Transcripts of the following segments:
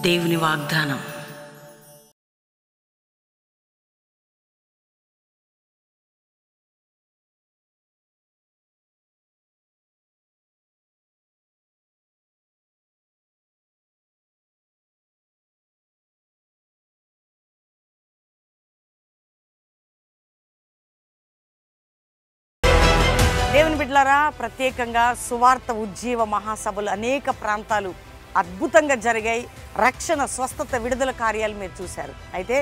దేవుని వాగ్దానం. దేవుని బిడ్డలారా, ప్రత్యేకంగా సువార్త ఉజ్జీవ మహాసభలు అనేక ప్రాంతాలు అద్భుతంగా జరిగాయి. రక్షణ, స్వస్థత, విడుదల కార్యాలు మీరు చూశారు. అయితే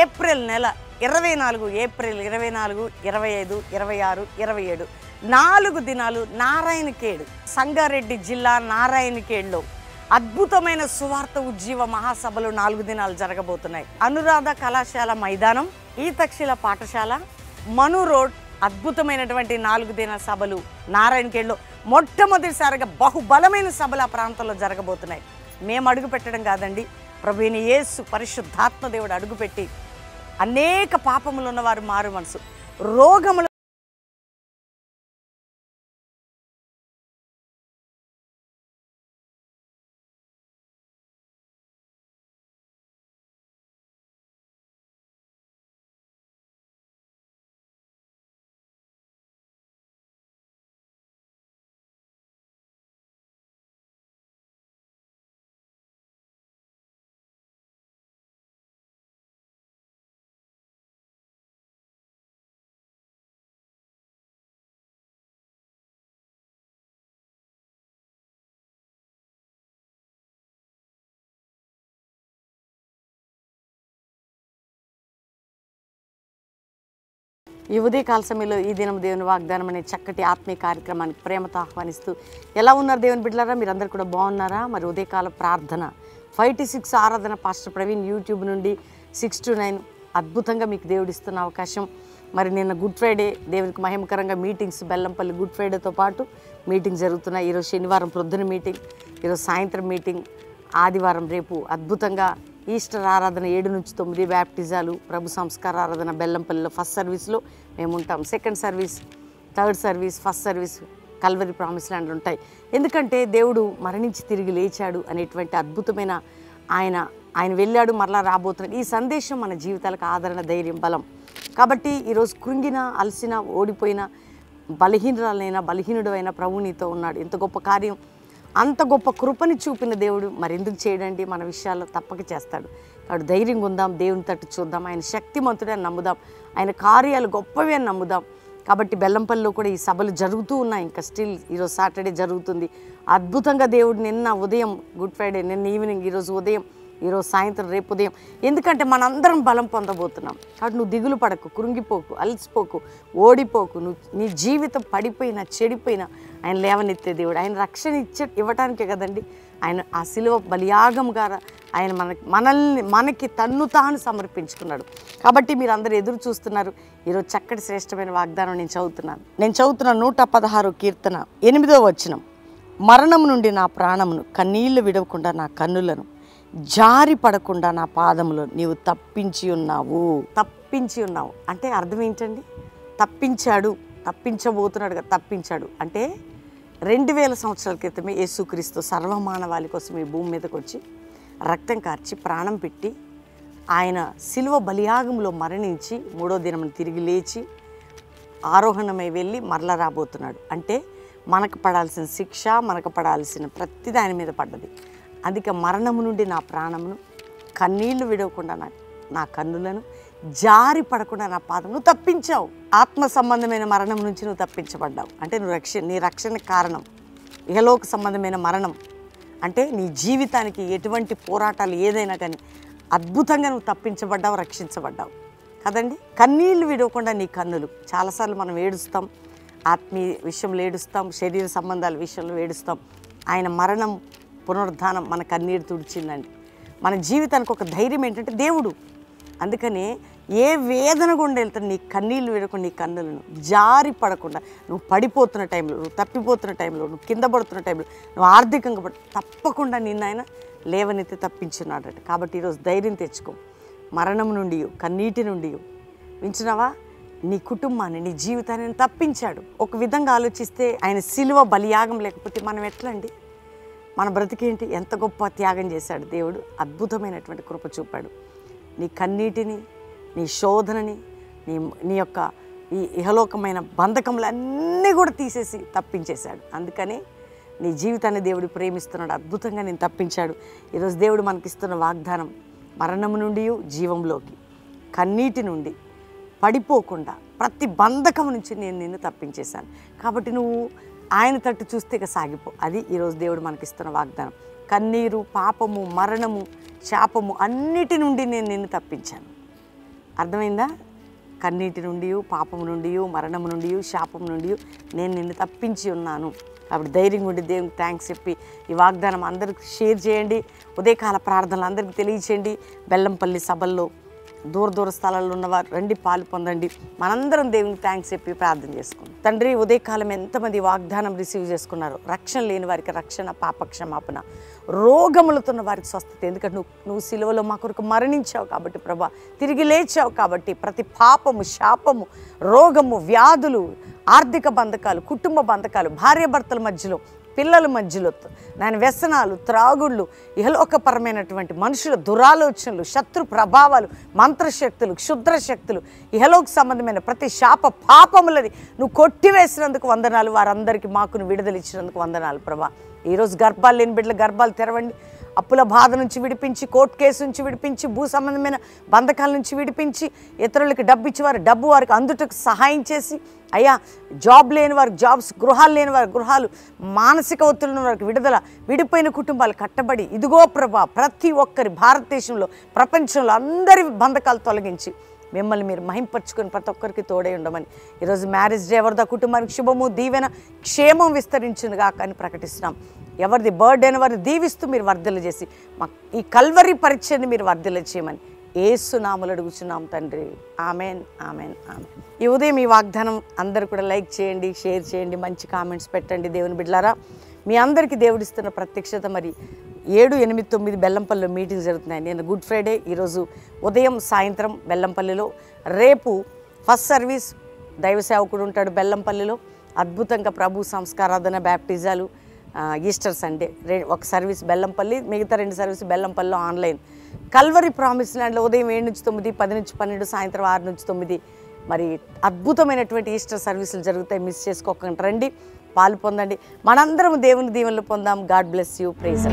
ఏప్రిల్ నెల 24, ఏప్రిల్ 24, 25, 26, 27 4 దినాలు నారాయణఖేడ్, సంగారెడ్డి జిల్లా నారాయణఖేడ్లో అద్భుతమైన సువార్త ఉజ్జీవ మహాసభలు 4 దినాలు జరగబోతున్నాయి. అనురాధ కళాశాల మైదానం, ఈతక్షిల పాఠశాల, మను రోడ్, అద్భుతమైనటువంటి 4 దిన సభలు నారాయణఖేడ్లో మొట్టమొదటిసారిగా బహుబలమైన సభలు ఆ ప్రాంతంలో జరగబోతున్నాయి. మేము అడుగు పెట్టడం కాదండి, ప్రభువైన యేసు పరిశుద్ధాత్మ దేవుడు అడుగుపెట్టి అనేక పాపములు ఉన్నవారు మారు మనసు, రోగములు ఈ ఉదయకాల సమయంలో ఈ దినం దేవుని వాగ్దానం అనే చక్కటి ఆత్మీయ కార్యక్రమానికి ప్రేమతో ఆహ్వానిస్తూ, ఎలా ఉన్నారు దేవుని బిడ్డలారా? మీరందరూ కూడా బాగున్నారా? మరి ఉదయకాల ప్రార్థన 5 to 6 ఆరాధన పాస్టర్ ప్రవీణ్ యూట్యూబ్ నుండి 6 to 9 అద్భుతంగా మీకు దేవుడిస్తున్న అవకాశం. మరి నిన్న గుడ్ ఫ్రైడే దేవునికి మహిమకరంగా మీటింగ్స్, బెల్లంపల్లి గుడ్ ఫ్రైడేతో పాటు మీటింగ్ జరుగుతున్నాయి. ఈరోజు శనివారం ప్రొద్దున మీటింగ్, ఈరోజు సాయంత్రం మీటింగ్, ఆదివారం రేపు అద్భుతంగా ఈస్టర్ ఆరాధన 7 నుంచి 9 బ్యాప్టిజాలు, ప్రభు సంస్కార ఆరాధన బెల్లంపల్లిలో ఫస్ట్ సర్వీస్లో మేము ఉంటాం. Second service, third service, first service Calvary promise ల్యాండ్లు ఉంటాయి. ఎందుకంటే దేవుడు మరణించి తిరిగి లేచాడు అనేటువంటి అద్భుతమైన ఆయన వెళ్ళాడు, మరలా రాబోతున్నాడు. ఈ సందేశం మన జీవితాలకు ఆదరణ, ధైర్యం, బలం. కాబట్టి ఈరోజు కృంగిన, అలసిన, ఓడిపోయిన, బలహీనుడు అయిన ప్రభు నీతో ఉన్నాడు. ఎంత గొప్ప కార్యం, అంత గొప్ప కృపని చూపిన దేవుడు మరెందుకు చేయడండి? మన విషయాల్లో తప్పక చేస్తాడు. కాబట్టి ధైర్యంగా ఉందాం, దేవుని తట్టు చూద్దాం, ఆయన శక్తిమంతుడే అని నమ్ముదాం, ఆయన కార్యాలు గొప్పవి అని నమ్ముదాం. కాబట్టి బెల్లంపల్లిలో కూడా ఈ సభలు జరుగుతూ ఉన్నాయి. ఇంకా స్టిల్ ఈరోజు సాటర్డే జరుగుతుంది. అద్భుతంగా దేవుడు నిన్న ఉదయం గుడ్ ఫ్రైడే, నిన్న ఈవినింగ్, ఈరోజు ఉదయం, ఈరోజు సాయంత్రం, రేపు ఉదయం. ఎందుకంటే మనందరం బలం పొందబోతున్నాం. కాబట్టి నువ్వు దిగులు పడకు, కృంగిపోకు, అలసిపోకు, ఓడిపోకు. నీ జీవితం పడిపోయినా, చెడిపోయినా ఆయన లేవనెత్తే దేవుడు. ఆయన రక్షణ ఇవ్వటానికే కదండి ఆయన ఆ శిలువ బలియాగంగా ఆయన మనకి తన్ను తాను సమర్పించుకున్నాడు. కాబట్టి మీరు అందరూ ఎదురు చూస్తున్నారు. ఈరోజు చక్కటి శ్రేష్టమైన వాగ్దానం నేను చదువుతున్నాను. 116 కీర్తన 8వ వచనం. మరణం నుండి నా ప్రాణమును, కన్నీళ్లు విడవకుండా నా కన్నులను, జారి పడకుండా నా పాదములు నీవు తప్పించి ఉన్నావు అంటే అర్థం ఏంటండి? తప్పించబోతున్నాడుగా, తప్పించాడు అంటే 2000 సంవత్సరాల క్రితమే యేసుక్రీస్తు సర్వమానవాళి కోసం ఈ భూమి మీదకి వచ్చి రక్తం కార్చి ప్రాణం పెట్టి ఆయన శిలువ బలియాగంలో మరణించి 3వ దినం తిరిగి లేచి ఆరోహణమై వెళ్ళి మరలా రాబోతున్నాడు. అంటే మనకు పడాల్సిన శిక్ష, మనకు పడాల్సిన ప్రతిదీ ఆయన మీద పడ్డది. అందుకే మరణము నుండి నా ప్రాణమును, కన్నీళ్లు విడవకుండా నా కన్నులను, జారి పడకుండా నా పాదమును తప్పించావు. ఆత్మ సంబంధమైన మరణం నుంచి నువ్వు తప్పించబడ్డావు. అంటే నీ రక్షణ కారణం ఇహలోక సంబంధమైన మరణం. అంటే నీ జీవితానికి ఎటువంటి పోరాటాలు ఏదైనా కానీ అద్భుతంగా నువ్వు తప్పించబడ్డావు, రక్షించబడ్డావు కదండి. కన్నీళ్లు విడవకుండా నీ కన్నులు. చాలాసార్లు మనం ఏడుస్తాం, ఆత్మీయ విషయంలో ఏడుస్తాం, శరీర సంబంధాల విషయంలో ఏడుస్తాం. ఆయన మరణం, పునరుద్ధానం మన కన్నీరు తుడిచిందండి. మన జీవితానికి ఒక ధైర్యం ఏంటంటే దేవుడు. అందుకనే ఏ వేదన గుండా వెళ్తాను, నీ కన్నీళ్ళు విడకుండా, నీ కన్నులను జారి పడకుండా, నువ్వు పడిపోతున్న టైంలో, నువ్వు తప్పిపోతున్న టైంలో, నువ్వు కింద పడుతున్న టైంలో, నువ్వు ఆర్థికంగా తప్పకుండా నిన్న ఆయన లేవనెత్తి తప్పించున్నాడట. కాబట్టి ఈరోజు ధైర్యం తెచ్చుకో. మరణం నుండి, కన్నీటి నుండి వింటున్నావా? నీ కుటుంబాన్ని, నీ జీవితాన్ని తప్పించాడు. ఒక విధంగా ఆలోచిస్తే ఆయన శిలువ బలియాగం లేకపోతే మనం ఎట్లా అండి? మన బ్రతికేంటి, ఎంత గొప్ప త్యాగం చేశాడు దేవుడు. అద్భుతమైనటువంటి కృప చూపాడు. నీ కన్నీటిని, నీ శోధనని, నీ యొక్క ఈ ఇహలోకమైన బంధకములన్నీ కూడా తీసేసి తప్పించేశాడు. అందుకని నీ జీవితాన్ని దేవుడు ప్రేమిస్తున్నాడు. అద్భుతంగా నేను తప్పించాడు. ఈరోజు దేవుడు మనకిస్తున్న వాగ్దానం, మరణము నుండి జీవంలోకి, కన్నీటి నుండి పడిపోకుండా ప్రతి బంధకం నుంచి నేను నిన్ను తప్పించేశాను. కాబట్టి నువ్వు ఆయన తట్టు చూస్తే ఇక సాగిపో. అది ఈరోజు దేవుడు మనకిస్తున్న వాగ్దానం. కన్నీరు, పాపము, మరణము, శాపము అన్నిటి నుండి నేను నిన్ను తప్పించాను. అర్థమైందా? కన్నీటి నుండి, పాపము నుండి, మరణము నుండి, శాపము నుండి నేను నిన్ను తప్పించి ఉన్నాను. కాబట్టి ధైర్యంగా ఉండి దేవునికి థ్యాంక్స్ చెప్పి ఈ వాగ్దానం అందరికి షేర్ చేయండి. ఉదయకాల ప్రార్థనలు అందరికీ తెలియచేయండి. బెల్లంపల్లి సభల్లో దూర స్థలాల్లో ఉన్నవారు రండి, పాలు పొందండి. మనందరం దేవునికి థ్యాంక్స్ చెప్పి ప్రార్థన చేసుకుందాం. తండ్రి, ఉదయకాలం ఎంతమంది వాగ్దానం రిసీవ్ చేసుకున్నారు. రక్షణ లేని వారికి రక్షణ, పాపక్షమాపణ, రోగములతో ఉన్న వారికి స్వస్థత. ఎందుకంటే నువ్వు సిలువలో మా కొరకు మరణించావు కాబట్టి ప్రభా, తిరిగి లేచావు కాబట్టి ప్రతి పాపము, శాపము, రోగము, వ్యాధులు, ఆర్థిక బంధకాలు, కుటుంబ బంధకాలు, భార్యాభర్తల మధ్యలో, పిల్లల మధ్యలో నాయన వ్యసనాలు, త్రాగుళ్ళు, ఇహలోకపరమైనటువంటి మనుషుల దురాలోచనలు, శత్రు ప్రభావాలు, మంత్రశక్తులు, క్షుద్ర శక్తులు, ఇహలోక సంబంధమైన ప్రతి శాప పాపములని నువ్వు కొట్టివేసినందుకు వందనాలు. వారందరికీ మాకును విడుదల ఇచ్చినందుకు వందనాలు ప్రభా. ఈరోజు గర్భాలు లేని బిడ్డల గర్భాలు తెరవండి. అప్పుల బాధ నుంచి విడిపించి, కోర్టు కేసు నుంచి విడిపించి, భూ సంబంధమైన బంధకాల నుంచి విడిపించి, ఇతరులకి డబ్బు ఇచ్చేవారు డబ్బు వారికి అందుటకు సహాయం చేసి, అయ్యా జాబ్ లేని వారికి జాబ్స్, గృహాలు లేని వారి గృహాలు, మానసిక ఒత్తిడి ఉన్న వారికి విడుదల, విడిపోయిన కుటుంబాలు కట్టబడి, ఇదిగో ప్రభా ప్రతి ఒక్కరి భారతదేశంలో, ప్రపంచంలో అందరి బంధకాలు తొలగించి మిమ్మల్ని మీరు మహింపరచుకొని ప్రతి ఒక్కరికి తోడై ఉండమని ఈరోజు మ్యారేజ్ డే ఎవరిదా కుటుంబానికి శుభము, దీవెన, క్షేమం విస్తరించునుగా అని ప్రకటిస్తున్నాం. ఎవరిది బర్త్డే అని వారిని దీవిస్తూ మీరు వర్ధలు చేసి మాకు ఈ కల్వరి పరీక్షని మీరు వర్ధలు చేయమని యేసు నామములో అడుగుచున్నాం తండ్రి. Amen, amen, amen. ఈ ఉదయం ఈ వాగ్దానం అందరూ కూడా లైక్ చేయండి, షేర్ చేయండి, మంచి కామెంట్స్ పెట్టండి. దేవుని బిడ్డలారా, మీ అందరికీ దేవుడిస్తున్న ప్రత్యక్షత మరి 7, 8, 9 బెల్లంపల్లిలో మీటింగ్ జరుగుతున్నాయి. నేను గుడ్ ఫ్రైడే ఈరోజు ఉదయం సాయంత్రం బెల్లంపల్లిలో, రేపు ఫస్ట్ సర్వీస్ దైవ సేవకుడు ఉంటాడు బెల్లంపల్లిలో. అద్భుతంగా ప్రభు సంస్కారాధన, బ్యాప్టిజాలు, ఈస్టర్ సండే ఒక సర్వీస్ బెల్లంపల్లి, మిగతా 2 సర్వీస్ బెల్లంపల్లిలో ఆన్లైన్. కల్వరి ప్రామిస్ ల్యాండ్లో ఉదయం 7 నుంచి 9, 10 నుంచి 12, సాయంత్రం 6 నుంచి 9 మరి అద్భుతమైనటువంటి ఈస్టర్ సర్వీసులు జరుగుతాయి. మిస్ చేసుకోకుండా రండి, పాలు పొందండి. మనందరం దేవుని దీవెనలు పొందాం. God bless you. ప్రైజ్.